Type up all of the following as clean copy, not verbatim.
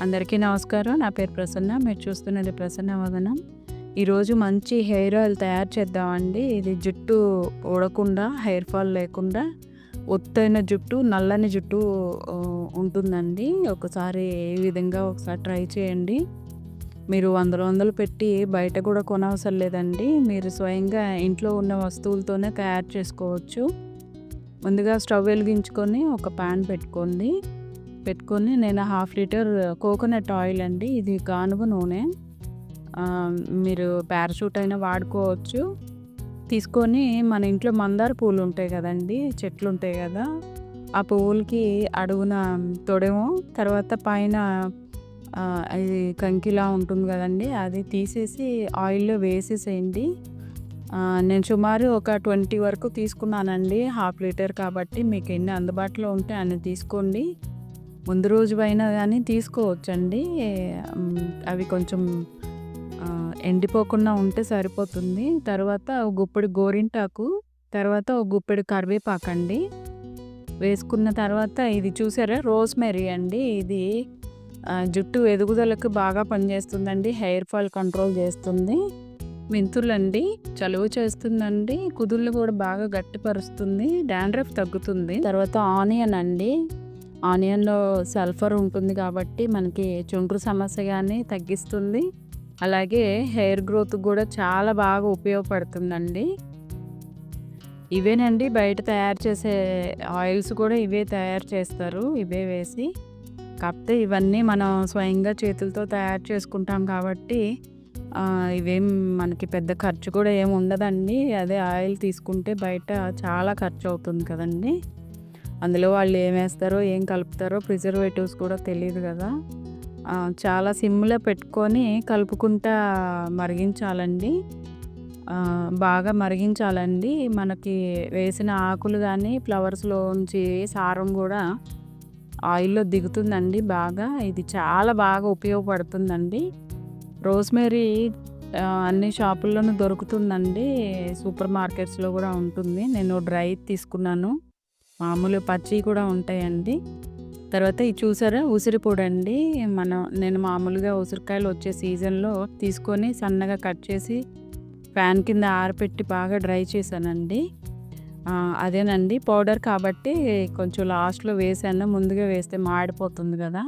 అందరికీ నమస్కారం. నా పేరు ప్రసన్న. మీరు చూస్తున్నది ప్రసన్న వదనం. ఈరోజు మంచి హెయిర్ ఆయిల్ తయారు చేద్దామండి. ఇది జుట్టు ఊడకుండా, హెయిర్ ఫాల్ లేకుండా, ఒత్తైన జుట్టు, నల్లని జుట్టు ఉంటుందండి. ఒకసారి ఈ విధంగా ఒకసారి ట్రై చేయండి. మీరు వందలు పెట్టి బయట కూడా కొనవసరం లేదండి. మీరు స్వయంగా ఇంట్లో ఉన్న వస్తువులతోనే తయారు చేసుకోవచ్చు. ముందుగా స్టవ్ వెలిగించుకొని ఒక ప్యాన్ పెట్టుకొని నేను 1/2 లీటర్ కోకోనట్ ఆయిల్ అండి. ఇది గానుగ నూనె. మీరు పారాషూట్ అయినా వాడుకోవచ్చు. తీసుకొని మన ఇంట్లో మందార పూలు ఉంటాయి కదండి, చెట్లు ఉంటాయి కదా, ఆ పువ్వులకి అడుగున తొడేమో, తర్వాత పైన ఇది కంకిలా ఉంటుంది కదండి, అది తీసేసి ఆయిల్లో వేసేసేయండి. నేను సుమారు ఒక 20 వరకు తీసుకున్నానండి. 1/2 లీటర్ కాబట్టి మీకు ఎన్ని అందుబాటులో ఉంటే అన్ని తీసుకోండి. ముందు రోజు అయినా కానీ తీసుకోవచ్చండి. అవి కొంచెం ఎండిపోకుండా ఉంటే సరిపోతుంది. తర్వాత ఒక గుప్పెడు గోరింటాకు, తర్వాత ఒక గుప్పెడు కరివేపాకండి వేసుకున్న తర్వాత, ఇది చూసారా రోస్మెరీ అండి. ఇది జుట్టు ఎదుగుదలకు బాగా పనిచేస్తుందండి. హెయిర్ ఫాల్ కంట్రోల్ చేస్తుంది. మెంతులండి, చలువ చేస్తుందండి. కుదుళ్ళు కూడా బాగా గట్టిపరుస్తుంది. డాండ్రఫ్ తగ్గుతుంది. తర్వాత ఆనియన్ అండి. ఆనియన్లో సల్ఫర్ ఉంటుంది కాబట్టి మనకి చుండ్రు సమస్య కానీ తగ్గిస్తుంది. అలాగే హెయిర్ గ్రోత్ కూడా చాలా బాగా ఉపయోగపడుతుందండి. ఇవేనండి బయట తయారు చేసే ఆయిల్స్ కూడా ఇవే తయారు చేస్తారు, ఇవే వేసి. కాకపోతే ఇవన్నీ మనం స్వయంగా చేతులతో తయారు చేసుకుంటాం కాబట్టి ఇవేం మనకి పెద్ద ఖర్చు కూడా ఏమి ఉండదండి. అదే ఆయిల్ తీసుకుంటే బయట చాలా ఖర్చు అవుతుంది కదండి. అందులో వాళ్ళు ఏం వేస్తారో, ఏం కలుపుతారో, ప్రిజర్వేటివ్స్ కూడా తెలియదు కదా. చాలా సిమ్లో పెట్టుకొని కలుపుకుంటా మరిగించాలండి. బాగా మరిగించాలండి. మనకి వేసిన ఆకులు కానీ ఫ్లవర్స్లోంచి సారం కూడా ఆయిల్లో దిగుతుందండి బాగా. ఇది చాలా బాగా ఉపయోగపడుతుందండి. రోస్మెరీ అన్ని షాపుల్లోనూ దొరుకుతుందండి. సూపర్ మార్కెట్స్లో కూడా ఉంటుంది. నేను డ్రై తీసుకున్నాను. మామూలు పచ్చి కూడా ఉంటాయండి. తర్వాత ఇది చూసారా ఉసిరి పొడి అండి. నేను మామూలుగా ఉసిరికాయలు వచ్చే సీజన్లో తీసుకొని సన్నగా కట్ చేసి ఫ్యాన్ కింద ఆరపెట్టి బాగా డ్రై చేశానండి. అదేనండి పౌడర్ కాబట్టి కొంచెం లాస్ట్లో వేసాను. ముందుగా వేస్తే మాడిపోతుంది కదా.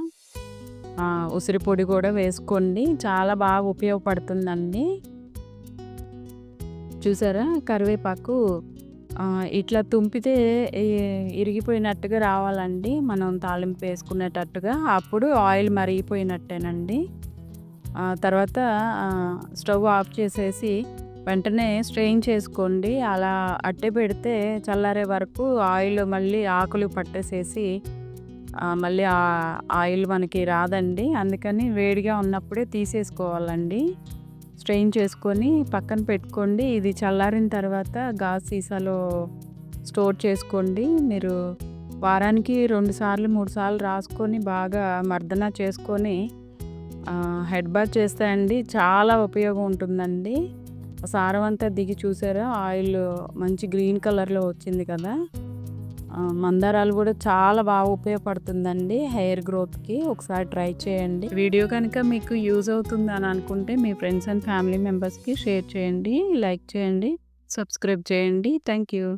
ఉసిరి పొడి కూడా వేసుకోండి, చాలా బాగా ఉపయోగపడుతుందండి. చూసారా కరివేపాకు ఇట్లా తుంపితే ఇరిగిపోయినట్టుగా రావాలండి, మనం తాలింపు వేసుకునేటట్టుగా. అప్పుడు ఆయిల్ మరిగిపోయినట్టేనండి. తర్వాత స్టవ్ ఆఫ్ చేసేసి వెంటనే స్ట్రెయిన్ చేసుకోండి. అలా అట్టే పెడితే చల్లారే వరకు ఆయిల్ మళ్ళీ ఆకులు పట్టేసేసి మళ్ళీ ఆయిల్ మనకి రాదండి. అందుకని వేడిగా ఉన్నప్పుడే తీసేసుకోవాలండి. స్ట్రెయిన్ చేసుకొని పక్కన పెట్టుకోండి. ఇది చల్లారిన తర్వాత గాజు సీసాలో స్టోర్ చేసుకోండి. మీరు వారానికి 2 సార్లు 3 సార్లు రాసుకొని బాగా మర్దన చేసుకొని హెడ్ బాత్ చేస్తాయండి. చాలా ఉపయోగం ఉంటుందండి. సారం అంతా దిగి చూసారా, ఆయిల్ మంచి గ్రీన్ కలర్లో వచ్చింది కదా. మందారాలు కూడా చాలా బాగా ఉపయోగపడుతుందండి హెయిర్ గ్రోత్కి. ఒకసారి ట్రై చేయండి. వీడియో కనుక మీకు యూజ్ అవుతుంది అని అనుకుంటే మీ ఫ్రెండ్స్ అండ్ ఫ్యామిలీ మెంబర్స్కి షేర్ చేయండి, లైక్ చేయండి, సబ్స్క్రైబ్ చేయండి. Thank you.